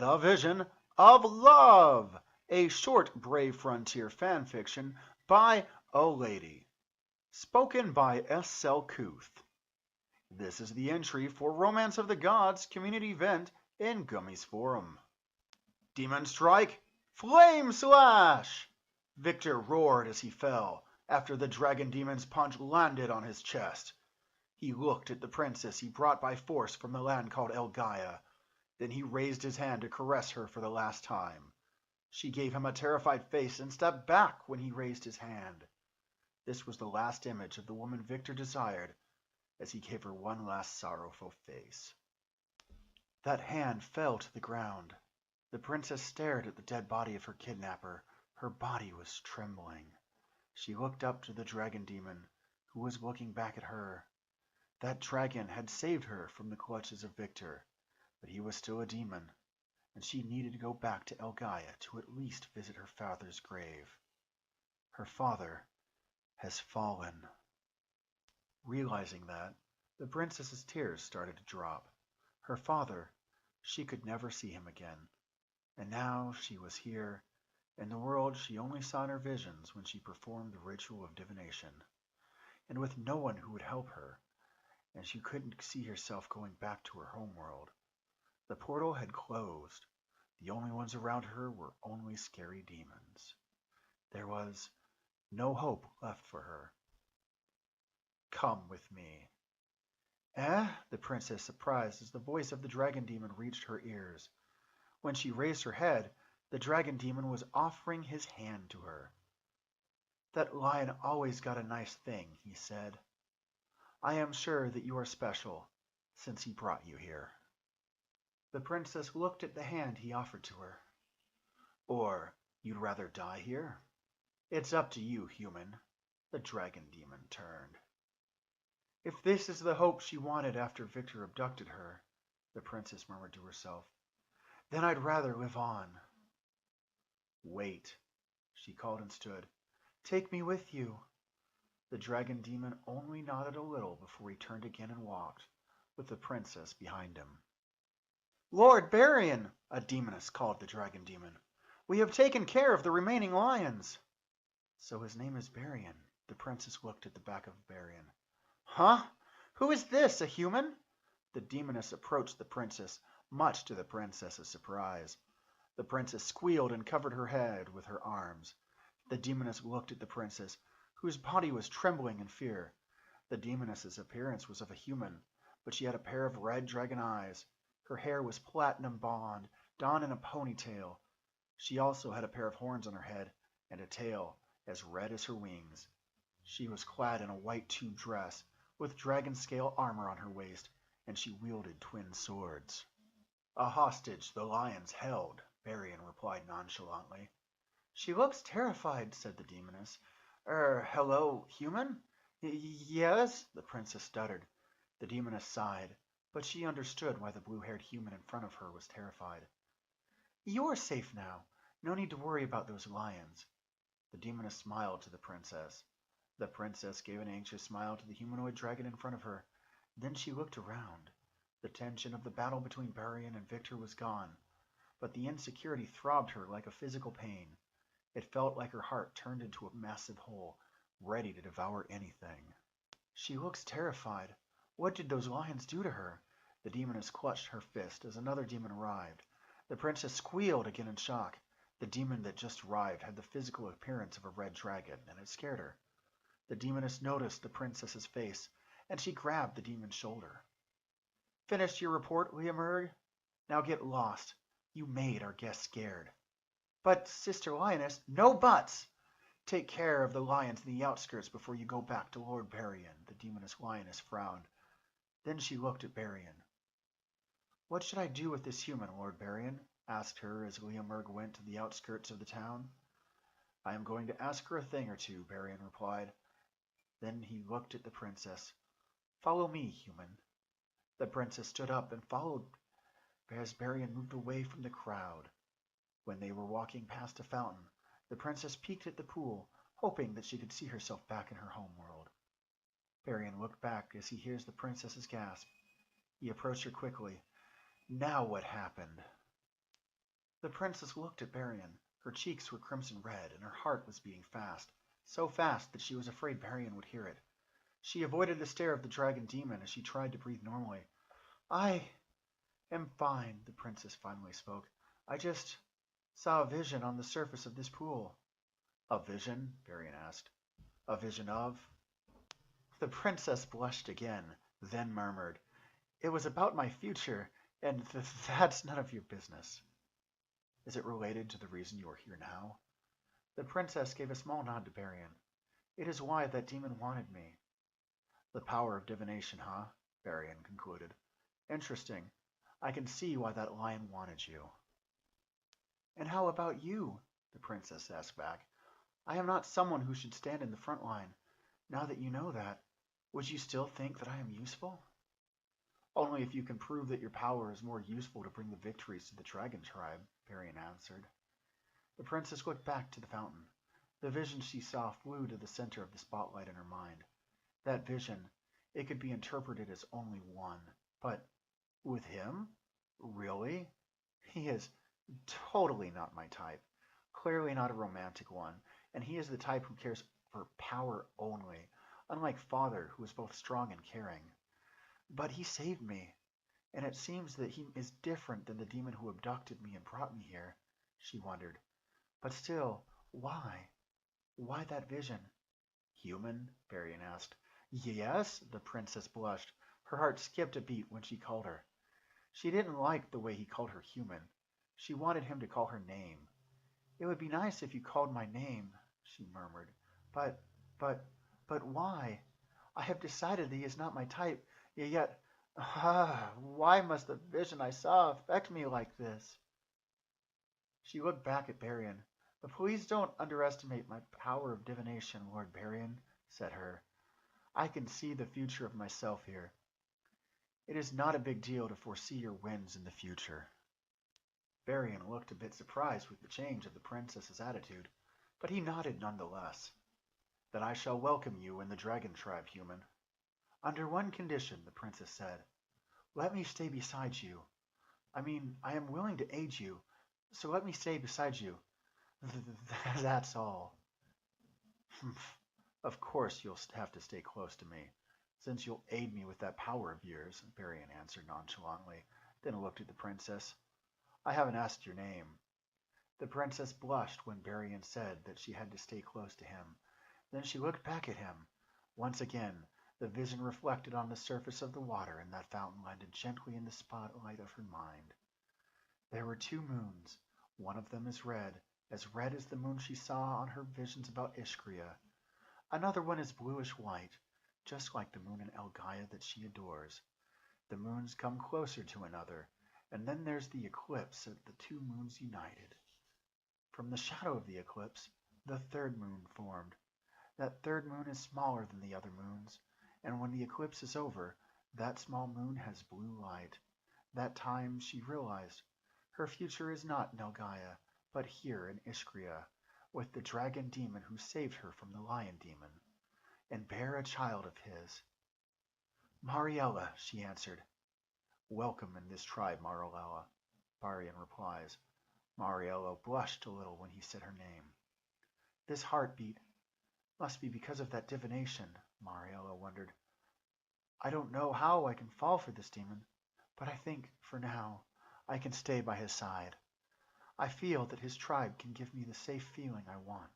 The Vision of Love, a short Brave Frontier fanfiction by Aolady. Spoken by S. Selkuth. This is the entry for Romance of the Gods community event in Gummies Forum. Demon Strike! Flame Slash! Victor roared as he fell, after the dragon demon's punch landed on his chest. He looked at the princess he brought by force from the land called Elgaia. Then he raised his hand to caress her for the last time. She gave him a terrified face and stepped back when he raised his hand. This was the last image of the woman Victor desired, as he gave her one last sorrowful face. That hand fell to the ground. The princess stared at the dead body of her kidnapper. Her body was trembling. She looked up to the dragon demon, who was looking back at her. That dragon had saved her from the clutches of Victor, but he was still a demon, and she needed to go back to Elgaia to at least visit her father's grave. Her father has fallen. Realizing that, the princess's tears started to drop. Her father, she could never see him again. And now she was here, in the world she only saw in her visions when she performed the ritual of divination, and with no one who would help her, and she couldn't see herself going back to her homeworld. The portal had closed. The only ones around her were only scary demons. There was no hope left for her. Come with me. Eh? The princess surprised as the voice of the dragon demon reached her ears. When she raised her head, the dragon demon was offering his hand to her. That lion always got a nice thing, he said. I am sure that you are special, since he brought you here. The princess looked at the hand he offered to her. Or you'd rather die here? It's up to you, human. The dragon demon turned. If this is the hope she wanted after Victor abducted her, the princess murmured to herself, then I'd rather live on. Wait, she called and stood. Take me with you. The dragon demon only nodded a little before he turned again and walked, with the princess behind him. Lord Barian, a demoness called the dragon demon. We have taken care of the remaining lions. So his name is Barian. The princess looked at the back of Barian. Huh? Who is this, a human? The demoness approached the princess, much to the princess's surprise. The princess squealed and covered her head with her arms. The demoness looked at the princess, whose body was trembling in fear. The demoness's appearance was of a human, but she had a pair of red dragon eyes. Her hair was platinum blonde, done in a ponytail. She also had a pair of horns on her head, and a tail as red as her wings. She was clad in a white tube dress, with dragon scale armor on her waist, and she wielded twin swords. A hostage the lions held, Barian replied nonchalantly. She looks terrified, said the demoness. Hello, human? Yes, the princess stuttered. The demoness sighed, but she understood why the blue-haired human in front of her was terrified. You're safe now. No need to worry about those lions. The demoness smiled to the princess. The princess gave an anxious smile to the humanoid dragon in front of her. Then she looked around. The tension of the battle between Barian and Victor was gone, but the insecurity throbbed her like a physical pain. It felt like her heart turned into a massive hole, ready to devour anything. She looks terrified. What did those lions do to her? The demoness clutched her fist as another demon arrived. The princess squealed again in shock. The demon that just arrived had the physical appearance of a red dragon, and it scared her. The demoness noticed the princess's face, and she grabbed the demon's shoulder. Finished your report, Leomurg? Now get lost. You made our guests scared. But, Sister Lioness, no buts! Take care of the lions in the outskirts before you go back to Lord Barian, the demoness lioness frowned. Then she looked at Barian. What should I do with this human, Lord Barian? Asked her as Leomurg went to the outskirts of the town. I am going to ask her a thing or two, Barian replied. Then he looked at the princess. Follow me, human. The princess stood up and followed as Barian moved away from the crowd. When they were walking past a fountain, the princess peeked at the pool, hoping that she could see herself back in her homeworld. Barian looked back as he hears the princess's gasp. He approached her quickly. Now what happened? The princess looked at Barian. Her cheeks were crimson red, and her heart was beating fast, so fast that she was afraid Barian would hear it. She avoided the stare of the dragon demon as she tried to breathe normally. I am fine, the princess finally spoke. I just saw a vision on the surface of this pool. A vision? Barian asked. A vision of? The princess blushed again, then murmured, It was about my future, and that's none of your business. Is it related to the reason you are here now? The princess gave a small nod to Barian. It is why that demon wanted me. The power of divination, huh? Barian concluded. Interesting. I can see why that lion wanted you. And how about you? The princess asked back. I am not someone who should stand in the front line. Now that you know that, would you still think that I am useful? Only if you can prove that your power is more useful to bring the victories to the dragon tribe, Barian answered. The princess looked back to the fountain. The vision she saw flew to the center of the spotlight in her mind. That vision, it could be interpreted as only one. But with him? Really? He is totally not my type. Clearly not a romantic one, and he is the type who cares for power only, unlike Father, who is both strong and caring. But he saved me, and it seems that he is different than the demon who abducted me and brought me here, she wondered. But still, why? Why that vision? Human? Barian asked. Yes, the princess blushed. Her heart skipped a beat when she called her. She didn't like the way he called her human. She wanted him to call her name. It would be nice if you called my name, she murmured. But why? I have decided that he is not my type, yet, why must the vision I saw affect me like this? She looked back at Barian. But please don't underestimate my power of divination, Lord Barian, said her. I can see the future of myself here. It is not a big deal to foresee your wins in the future. Barian looked a bit surprised with the change of the princess's attitude, but he nodded nonetheless. Then I shall welcome you in the dragon tribe, human. Under one condition, the princess said. Let me stay beside you. I mean, I am willing to aid you, so let me stay beside you. That's all. Of course you'll have to stay close to me, since you'll aid me with that power of yours, Barian answered nonchalantly, then looked at the princess. I haven't asked your name. The princess blushed when Barian said that she had to stay close to him. Then she looked back at him. Once again, the vision reflected on the surface of the water, and that fountain landed gently in the spotlight of her mind. There were 2 moons. One of them is red as the moon she saw on her visions about Ishkria. Another one is bluish-white, just like the moon in Elgaia that she adores. The moons come closer to another, and then there's the eclipse of the 2 moons united. From the shadow of the eclipse, the 3rd moon formed. That 3rd moon is smaller than the other moons, and when the eclipse is over, that small moon has blue light. That time she realized her future is not in Elgaia, but here in Ishkria, with the dragon demon who saved her from the lion demon, and bear a child of his. Mariella, she answered. Welcome in this tribe, Mariella, Barian replies. Mariella blushed a little when he said her name. This heartbeat must be because of that divination, Mariella wondered. I don't know how I can fall for this demon, but I think, for now, I can stay by his side. I feel that his tribe can give me the safe feeling I want.